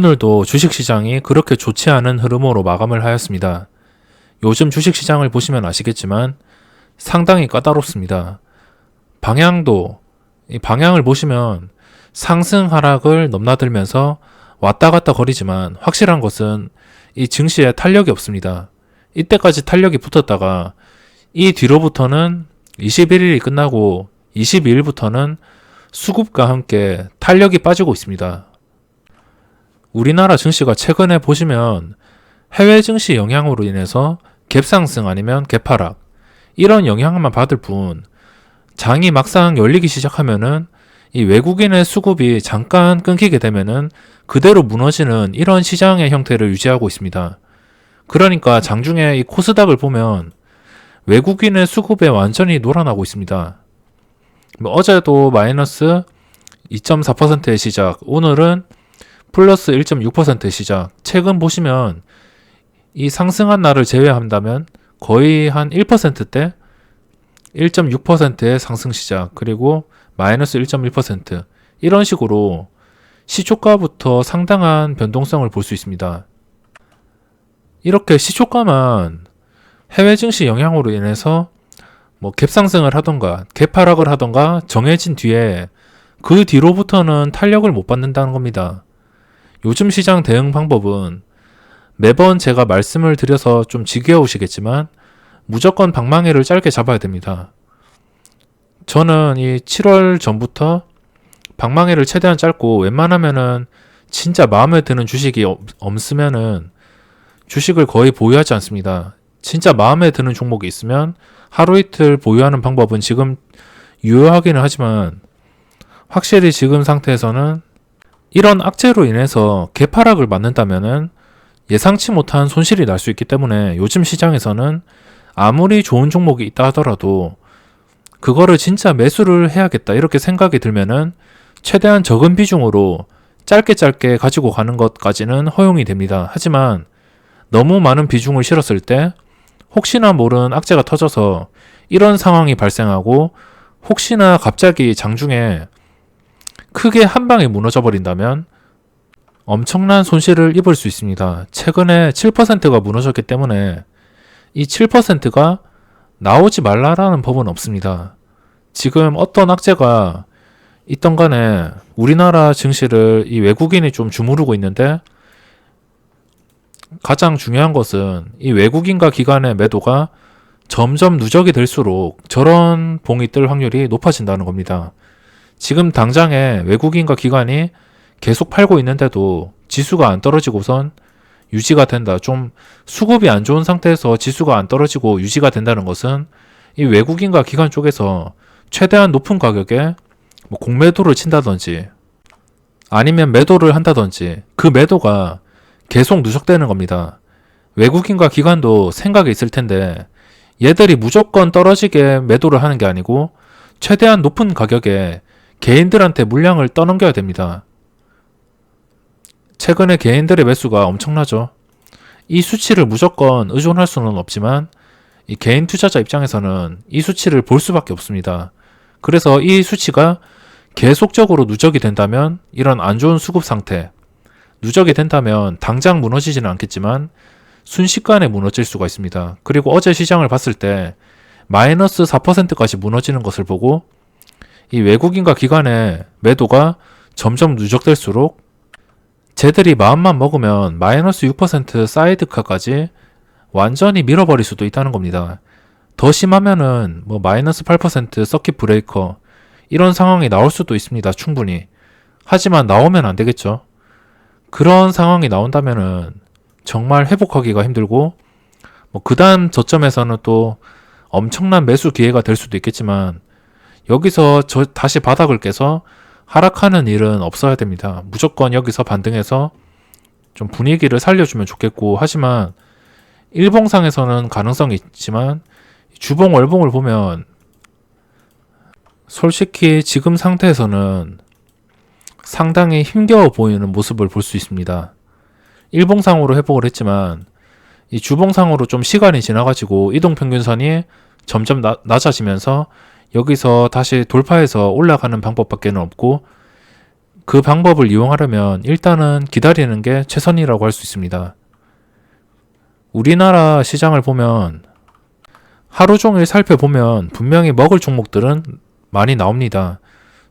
오늘도 주식시장이 그렇게 좋지 않은 흐름으로 마감을 하였습니다. 요즘 주식시장을 보시면 아시겠지만 상당히 까다롭습니다. 방향을 보시면 상승 하락을 넘나들면서 왔다 갔다 거리지만 확실한 것은 이 증시에 탄력이 없습니다. 이때까지 탄력이 붙었다가 이 뒤로부터는 21일이 끝나고 22일부터는 수급과 함께 탄력이 빠지고 있습니다. 우리나라 증시가 최근에 보시면 해외 증시 영향으로 인해서 갭상승 아니면 갭하락 이런 영향만 받을 뿐 장이 막상 열리기 시작하면은 이 외국인의 수급이 잠깐 끊기게 되면은 그대로 무너지는 이런 시장의 형태를 유지하고 있습니다. 그러니까 장중에 이 코스닥을 보면 외국인의 수급에 완전히 놀아나고 있습니다. 어제도 마이너스 2.4%의 시작, 오늘은 플러스 1.6%의 시작. 최근 보시면 이 상승한 날을 제외한다면 거의 한 1%대 1.6%의 상승 시작, 그리고 마이너스 1.1% 이런 식으로 시초가부터 상당한 변동성을 볼 수 있습니다. 이렇게 시초가만 해외 증시 영향으로 인해서 갭상승을 하던가 갭하락을 하던가 정해진 뒤에 그 뒤로부터는 탄력을 못 받는다는 겁니다. 요즘 시장 대응 방법은 매번 제가 말씀을 드려서 좀 지겨우시겠지만 무조건 방망이를 짧게 잡아야 됩니다. 저는 이 7월 전부터 방망이를 최대한 짧고 웬만하면은 진짜 마음에 드는 주식이 없으면은 주식을 거의 보유하지 않습니다. 진짜 마음에 드는 종목이 있으면 하루 이틀 보유하는 방법은 지금 유효하기는 하지만 확실히 지금 상태에서는 이런 악재로 인해서 갭하락을 맞는다면은 예상치 못한 손실이 날 수 있기 때문에 요즘 시장에서는 아무리 좋은 종목이 있다 하더라도 그거를 진짜 매수를 해야겠다 이렇게 생각이 들면은 최대한 적은 비중으로 짧게 가지고 가는 것까지는 허용이 됩니다. 하지만 너무 많은 비중을 실었을 때 혹시나 모르는 악재가 터져서 이런 상황이 발생하고 혹시나 갑자기 장중에 크게 한 방에 무너져 버린다면 엄청난 손실을 입을 수 있습니다. 최근에 7%가 무너졌기 때문에 이 7%가 나오지 말라라는 법은 없습니다. 지금 어떤 악재가 있던 간에 우리나라 증시를 이 외국인이 좀 주무르고 있는데 가장 중요한 것은 이 외국인과 기관의 매도가 점점 누적이 될수록 저런 봉이 뜰 확률이 높아진다는 겁니다. 지금 당장에 외국인과 기관이 계속 팔고 있는데도 지수가 안 떨어지고선 유지가 된다. 좀 수급이 안 좋은 상태에서 지수가 안 떨어지고 유지가 된다는 것은 이 외국인과 기관 쪽에서 최대한 높은 가격에 공매도를 친다든지 아니면 매도를 한다든지 그 매도가 계속 누적되는 겁니다. 외국인과 기관도 생각이 있을 텐데 얘들이 무조건 떨어지게 매도를 하는 게 아니고 최대한 높은 가격에 개인들한테 물량을 떠넘겨야 됩니다. 최근에 개인들의 매수가 엄청나죠. 이 수치를 무조건 의존할 수는 없지만 이 개인 투자자 입장에서는 이 수치를 볼 수밖에 없습니다. 그래서 이 수치가 계속적으로 누적이 된다면 이런 안 좋은 수급 상태, 누적이 된다면 당장 무너지지는 않겠지만 순식간에 무너질 수가 있습니다. 그리고 어제 시장을 봤을 때 마이너스 4%까지 무너지는 것을 보고 이 외국인과 기관의 매도가 점점 누적될수록 쟤들이 마음만 먹으면 마이너스 6% 사이드카까지 완전히 밀어버릴 수도 있다는 겁니다. 더 심하면은 마이너스 8% 서킷 브레이커 이런 상황이 나올 수도 있습니다. 충분히. 하지만 나오면 안 되겠죠. 그런 상황이 나온다면은 정말 회복하기가 힘들고 그 다음 저점에서는 또 엄청난 매수 기회가 될 수도 있겠지만 여기서 다시 바닥을 깨서 하락하는 일은 없어야 됩니다. 무조건 여기서 반등해서 좀 분위기를 살려주면 좋겠고 하지만 일봉상에서는 가능성이 있지만 주봉 월봉을 보면 솔직히 지금 상태에서는 상당히 힘겨워 보이는 모습을 볼 수 있습니다. 일봉상으로 회복을 했지만 이 주봉상으로 좀 시간이 지나가지고 이동평균선이 점점 낮아지면서 여기서 다시 돌파해서 올라가는 방법밖에 없고 그 방법을 이용하려면 일단은 기다리는 게 최선이라고 할 수 있습니다. 우리나라 시장을 보면 하루 종일 살펴보면 분명히 먹을 종목들은 많이 나옵니다.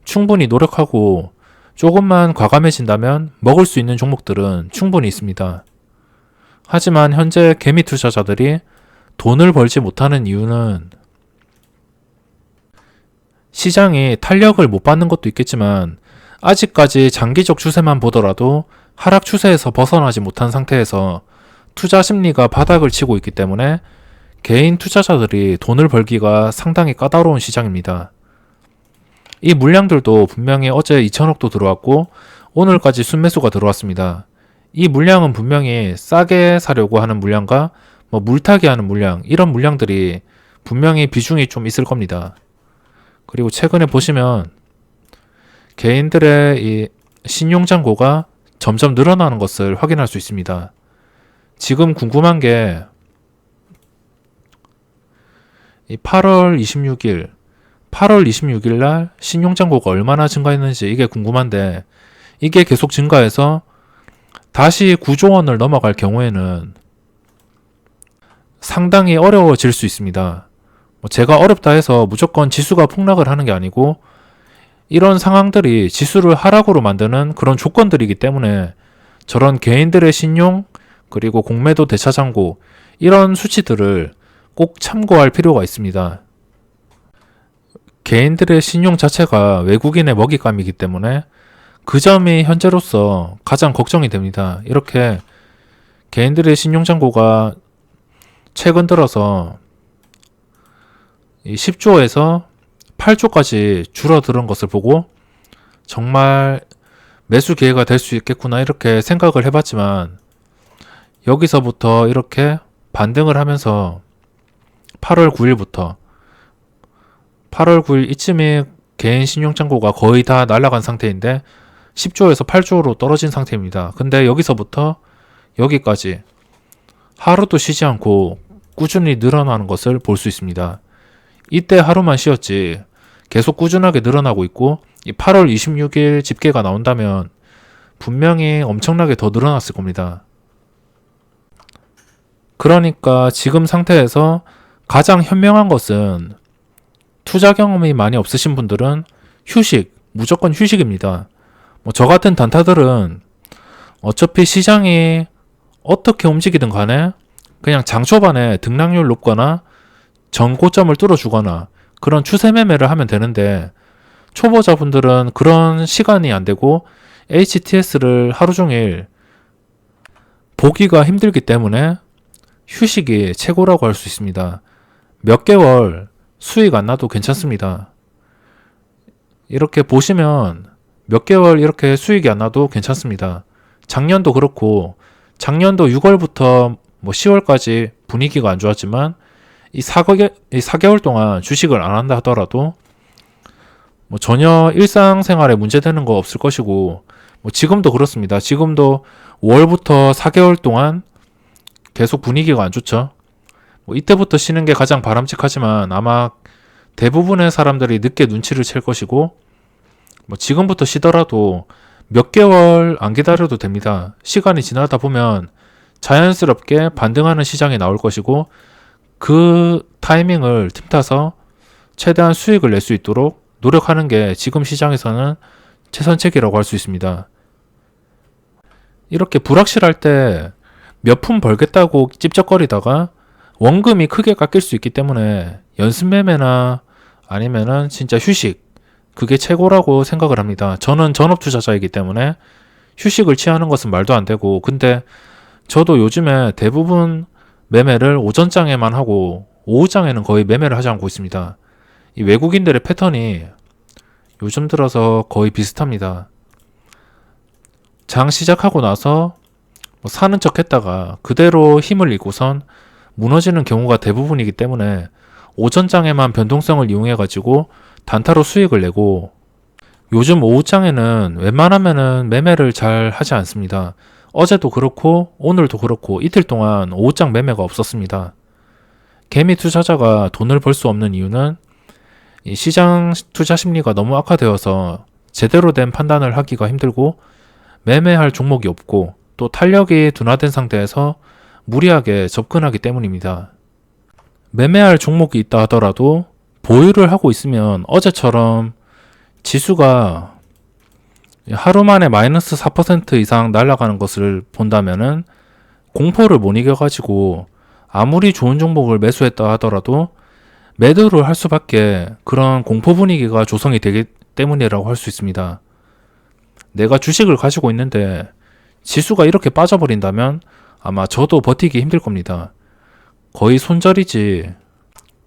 충분히 노력하고 조금만 과감해진다면 먹을 수 있는 종목들은 충분히 있습니다. 하지만 현재 개미 투자자들이 돈을 벌지 못하는 이유는 시장이 탄력을 못 받는 것도 있겠지만 아직까지 장기적 추세만 보더라도 하락 추세에서 벗어나지 못한 상태에서 투자 심리가 바닥을 치고 있기 때문에 개인 투자자들이 돈을 벌기가 상당히 까다로운 시장입니다. 이 물량들도 분명히 어제 2천억도 들어왔고 오늘까지 순매수가 들어왔습니다. 이 물량은 분명히 싸게 사려고 하는 물량과 물타기 하는 물량, 이런 물량들이 분명히 비중이 좀 있을 겁니다. 그리고 최근에 보시면 개인들의 이 신용잔고가 점점 늘어나는 것을 확인할 수 있습니다. 지금 궁금한 게 이 8월 26일 날 신용잔고가 얼마나 증가했는지 이게 궁금한데, 이게 계속 증가해서 다시 9조 원을 넘어갈 경우에는 상당히 어려워질 수 있습니다. 제가 어렵다 해서 무조건 지수가 폭락을 하는 게 아니고 이런 상황들이 지수를 하락으로 만드는 그런 조건들이기 때문에 저런 개인들의 신용 그리고 공매도 대차잔고 이런 수치들을 꼭 참고할 필요가 있습니다. 개인들의 신용 자체가 외국인의 먹잇감이기 때문에 그 점이 현재로서 가장 걱정이 됩니다. 이렇게 개인들의 신용잔고가 최근 들어서 10조에서 8조까지 줄어드는 것을 보고 정말 매수 기회가 될 수 있겠구나 이렇게 생각을 해봤지만, 여기서부터 이렇게 반등을 하면서 8월 9일 이쯤에 개인 신용잔고가 거의 다 날아간 상태인데 10조에서 8조로 떨어진 상태입니다. 근데 여기서부터 여기까지 하루도 쉬지 않고 꾸준히 늘어나는 것을 볼 수 있습니다. 이때 하루만 쉬었지 계속 꾸준하게 늘어나고 있고, 이 8월 26일 집계가 나온다면 분명히 엄청나게 더 늘어났을 겁니다. 그러니까 지금 상태에서 가장 현명한 것은 투자 경험이 많이 없으신 분들은 무조건 휴식입니다. 저 같은 단타들은 어차피 시장이 어떻게 움직이든 간에 그냥 장 초반에 등락률 높거나 전고점을 뚫어주거나 그런 추세 매매를 하면 되는데, 초보자분들은 그런 시간이 안 되고 HTS를 하루 종일 보기가 힘들기 때문에 휴식이 최고라고 할 수 있습니다. 몇 개월 수익 안 나도 괜찮습니다. 이렇게 보시면 몇 개월 이렇게 수익이 안 나도 괜찮습니다. 작년도 그렇고, 작년도 6월부터 10월까지 분위기가 안 좋았지만 이 4개월 동안 주식을 안 한다 하더라도 전혀 일상생활에 문제되는 거 없을 것이고, 지금도 그렇습니다. 지금도 5월부터 4개월 동안 계속 분위기가 안 좋죠. 이때부터 쉬는 게 가장 바람직하지만 아마 대부분의 사람들이 늦게 눈치를 챌 것이고, 지금부터 쉬더라도 몇 개월 안 기다려도 됩니다. 시간이 지나다 보면 자연스럽게 반등하는 시장이 나올 것이고, 그 타이밍을 틈타서 최대한 수익을 낼 수 있도록 노력하는 게 지금 시장에서는 최선책이라고 할 수 있습니다. 이렇게 불확실할 때 몇 푼 벌겠다고 찝쩍거리다가 원금이 크게 깎일 수 있기 때문에 연습 매매나 아니면은 진짜 휴식, 그게 최고라고 생각을 합니다. 저는 전업 투자자이기 때문에 휴식을 취하는 것은 말도 안 되고, 근데 저도 요즘에 대부분 매매를 오전장에만 하고 오후장에는 거의 매매를 하지 않고 있습니다. 이 외국인들의 패턴이 요즘 들어서 거의 비슷합니다. 장 시작하고 나서 사는 척 했다가 그대로 힘을 잃고선 무너지는 경우가 대부분이기 때문에 오전장에만 변동성을 이용해가지고 단타로 수익을 내고, 요즘 오후장에는 웬만하면은 매매를 잘 하지 않습니다. 어제도 그렇고 오늘도 그렇고 이틀 동안 오후장 매매가 없었습니다. 개미 투자자가 돈을 벌 수 없는 이유는 이 시장 투자 심리가 너무 악화되어서 제대로 된 판단을 하기가 힘들고 매매할 종목이 없고 또 탄력이 둔화된 상태에서 무리하게 접근하기 때문입니다. 매매할 종목이 있다 하더라도 보유를 하고 있으면 어제처럼 지수가 하루 만에 마이너스 4% 이상 날아가는 것을 본다면은 공포를 못 이겨가지고 아무리 좋은 종목을 매수했다 하더라도 매도를 할 수밖에 그런 공포 분위기가 조성이 되기 때문이라고 할 수 있습니다. 내가 주식을 가지고 있는데 지수가 이렇게 빠져버린다면 아마 저도 버티기 힘들 겁니다. 거의 손절이지.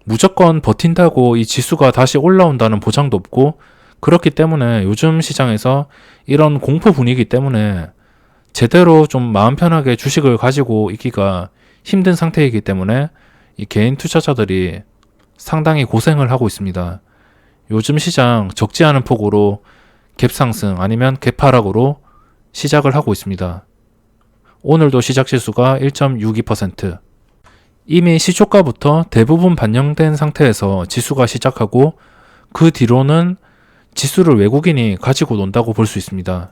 무조건 버틴다고 이 지수가 다시 올라온다는 보장도 없고 그렇기 때문에 요즘 시장에서 이런 공포 분위기 때문에 제대로 좀 마음 편하게 주식을 가지고 있기가 힘든 상태이기 때문에 이 개인 투자자들이 상당히 고생을 하고 있습니다. 요즘 시장 적지 않은 폭으로 갭상승 아니면 갭하락으로 시작을 하고 있습니다. 오늘도 시작 지수가 1.62%. 이미 시초가부터 대부분 반영된 상태에서 지수가 시작하고 그 뒤로는 지수를 외국인이 가지고 논다고 볼 수 있습니다.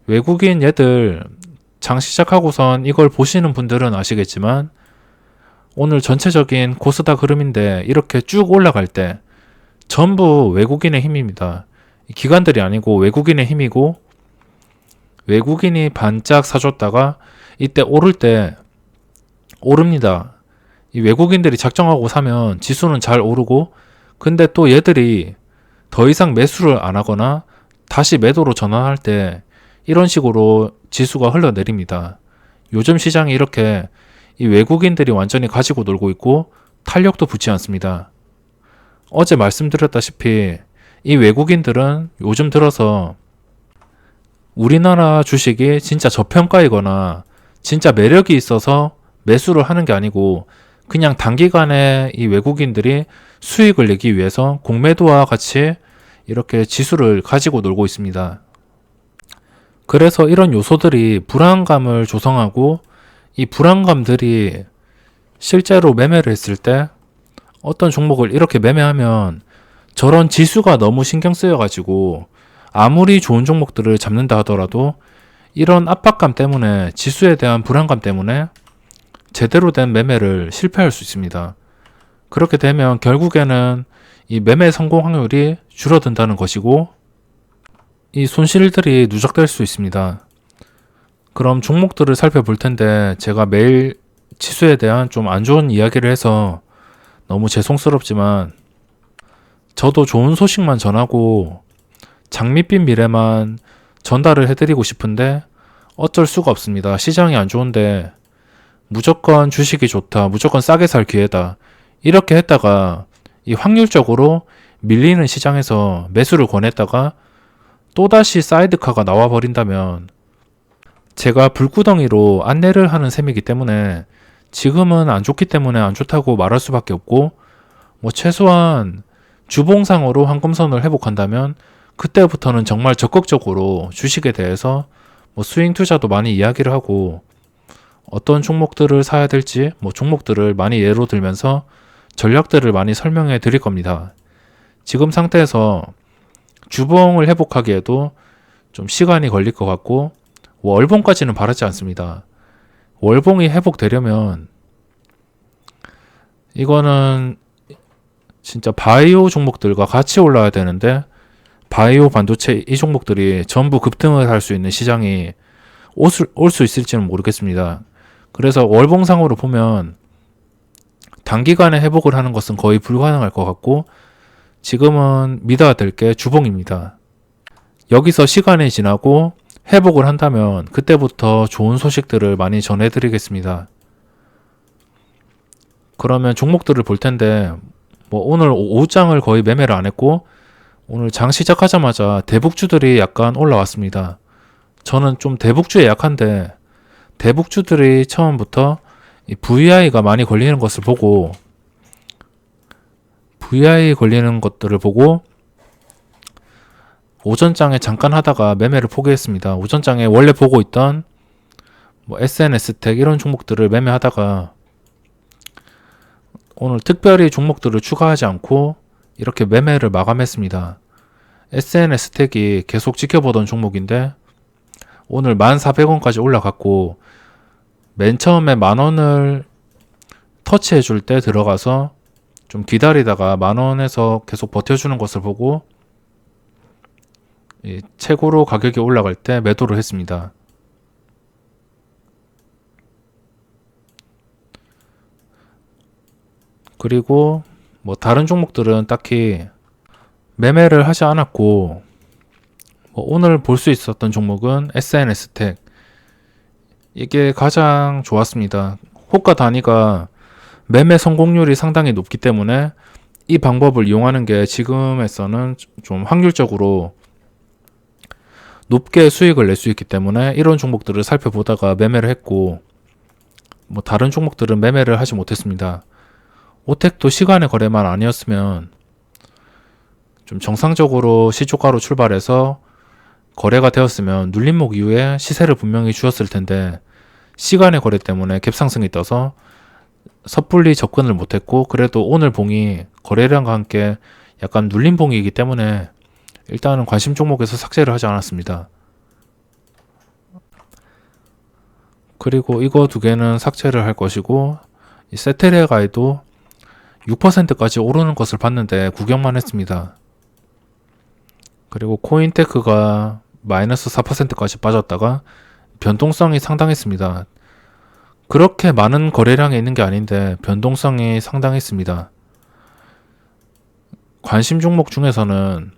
외국인 얘들 장 시작하고선 이걸 보시는 분들은 아시겠지만 오늘 전체적인 코스닥 흐름인데 이렇게 쭉 올라갈 때 전부 외국인의 힘입니다. 기관들이 아니고 외국인의 힘이고 외국인이 반짝 사줬다가 이때 오를 때 오릅니다. 이 외국인들이 작정하고 사면 지수는 잘 오르고 근데 또 얘들이 더 이상 매수를 안 하거나 다시 매도로 전환할 때 이런 식으로 지수가 흘러내립니다. 요즘 시장이 이렇게 이 외국인들이 완전히 가지고 놀고 있고 탄력도 붙지 않습니다. 어제 말씀드렸다시피 이 외국인들은 요즘 들어서 우리나라 주식이 진짜 저평가이거나 진짜 매력이 있어서 매수를 하는 게 아니고 그냥 단기간에 이 외국인들이 수익을 내기 위해서 공매도와 같이 이렇게 지수를 가지고 놀고 있습니다. 그래서 이런 요소들이 불안감을 조성하고 이 불안감들이 실제로 매매를 했을 때 어떤 종목을 이렇게 매매하면 저런 지수가 너무 신경 쓰여가지고 아무리 좋은 종목들을 잡는다 하더라도 이런 압박감 때문에 지수에 대한 불안감 때문에 제대로 된 매매를 실패할 수 있습니다. 그렇게 되면 결국에는 이 매매 성공 확률이 줄어든다는 것이고 이 손실들이 누적될 수 있습니다. 그럼 종목들을 살펴볼 텐데 제가 매일 지수에 대한 좀 안 좋은 이야기를 해서 너무 죄송스럽지만 저도 좋은 소식만 전하고 장밋빛 미래만 전달을 해드리고 싶은데 어쩔 수가 없습니다. 시장이 안 좋은데 무조건 주식이 좋다, 무조건 싸게 살 기회다 이렇게 했다가 이 확률적으로 밀리는 시장에서 매수를 권했다가 또다시 사이드카가 나와 버린다면 제가 불구덩이로 안내를 하는 셈이기 때문에 지금은 안 좋기 때문에 안 좋다고 말할 수밖에 없고 뭐 최소한 주봉상으로 황금선을 회복한다면 그때부터는 정말 적극적으로 주식에 대해서 뭐 스윙 투자도 많이 이야기를 하고 어떤 종목들을 사야 될지 뭐 종목들을 많이 예로 들면서 전략들을 많이 설명해 드릴 겁니다. 지금 상태에서 주봉을 회복하기에도 좀 시간이 걸릴 것 같고 월봉까지는 바라지 않습니다. 월봉이 회복되려면 이거는 진짜 바이오 종목들과 같이 올라야 되는데 바이오 반도체 이 종목들이 전부 급등을 할 수 있는 시장이 올 수 있을지는 모르겠습니다. 그래서 월봉상으로 보면 단기간에 회복을 하는 것은 거의 불가능할 것 같고 지금은 믿어야 될 게 주봉입니다. 여기서 시간이 지나고 회복을 한다면 그때부터 좋은 소식들을 많이 전해드리겠습니다. 그러면 종목들을 볼 텐데 뭐 오늘 오후장을 거의 매매를 안 했고 오늘 장 시작하자마자 대북주들이 약간 올라왔습니다. 저는 좀 대북주에 약한데 대북주들이 처음부터 이 VI가 많이 걸리는 것을 보고 VI 걸리는 것들을 보고 오전장에 잠깐 하다가 매매를 포기했습니다. 오전장에 원래 보고 있던 뭐 SNS텍 이런 종목들을 매매하다가 오늘 특별히 종목들을 추가하지 않고 이렇게 매매를 마감했습니다. SNS 택이 계속 지켜보던 종목인데 오늘 1,400원까지 올라갔고 맨 처음에 10,000원을 터치해 줄 때 들어가서 좀 기다리다가 10,000원에서 계속 버텨주는 것을 보고 최고로 가격이 올라갈 때 매도를 했습니다. 그리고 뭐 다른 종목들은 딱히 매매를 하지 않았고 오늘 볼 수 있었던 종목은 SNS텍, 이게 가장 좋았습니다. 호가 단위가 매매 성공률이 상당히 높기 때문에 이 방법을 이용하는 게 지금에서는 좀 확률적으로 높게 수익을 낼 수 있기 때문에 이런 종목들을 살펴보다가 매매를 했고 뭐 다른 종목들은 매매를 하지 못했습니다. 오텍도 시간의 거래만 아니었으면 좀 정상적으로 시초가로 출발해서 거래가 되었으면 눌림목 이후에 시세를 분명히 주었을 텐데 시간의 거래 때문에 갭상승이 떠서 섣불리 접근을 못했고, 그래도 오늘 봉이 거래량과 함께 약간 눌림 봉이기 때문에 일단은 관심 종목에서 삭제를 하지 않았습니다. 그리고 이거 두 개는 삭제를 할 것이고, 이 세테레가에도 6%까지 오르는 것을 봤는데 구경만 했습니다. 그리고 코인테크가 마이너스 4%까지 빠졌다가 변동성이 상당했습니다. 그렇게 많은 거래량이 있는 게 아닌데 변동성이 상당했습니다. 관심 종목 중에서는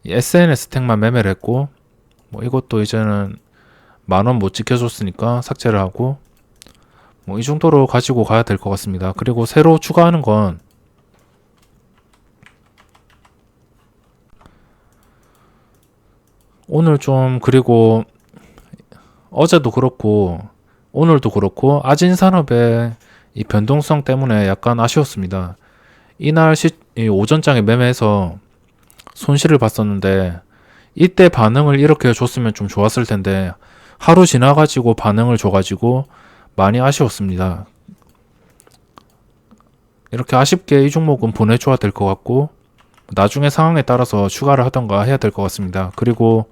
SNS텍만 매매를 했고, 뭐 이것도 이제는 10,000원 못 지켜줬으니까 삭제를 하고, 뭐 이 정도로 가지고 가야 될 것 같습니다. 그리고 새로 추가하는 건 오늘 좀, 그리고 어제도 그렇고 오늘도 그렇고 아진산업의 이 변동성 때문에 약간 아쉬웠습니다. 이날 오전장에 매매해서 손실을 봤었는데 이때 반응을 이렇게 줬으면 좀 좋았을 텐데 하루 지나가지고 반응을 줘가지고 많이 아쉬웠습니다. 이렇게 아쉽게 이 종목은 보내줘야 될 것 같고 나중에 상황에 따라서 추가를 하던가 해야 될 것 같습니다. 그리고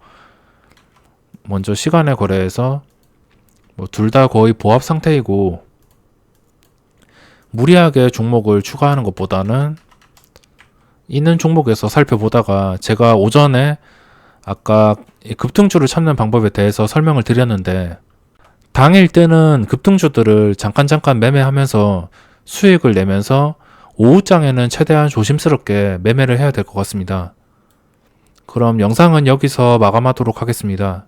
먼저 시간의 거래에서 뭐 둘 다 거의 보합 상태이고 무리하게 종목을 추가하는 것보다는 있는 종목에서 살펴보다가, 제가 오전에 아까 급등주를 찾는 방법에 대해서 설명을 드렸는데 당일 때는 급등주들을 잠깐 매매하면서 수익을 내면서 오후장에는 최대한 조심스럽게 매매를 해야 될 것 같습니다. 그럼 영상은 여기서 마감하도록 하겠습니다.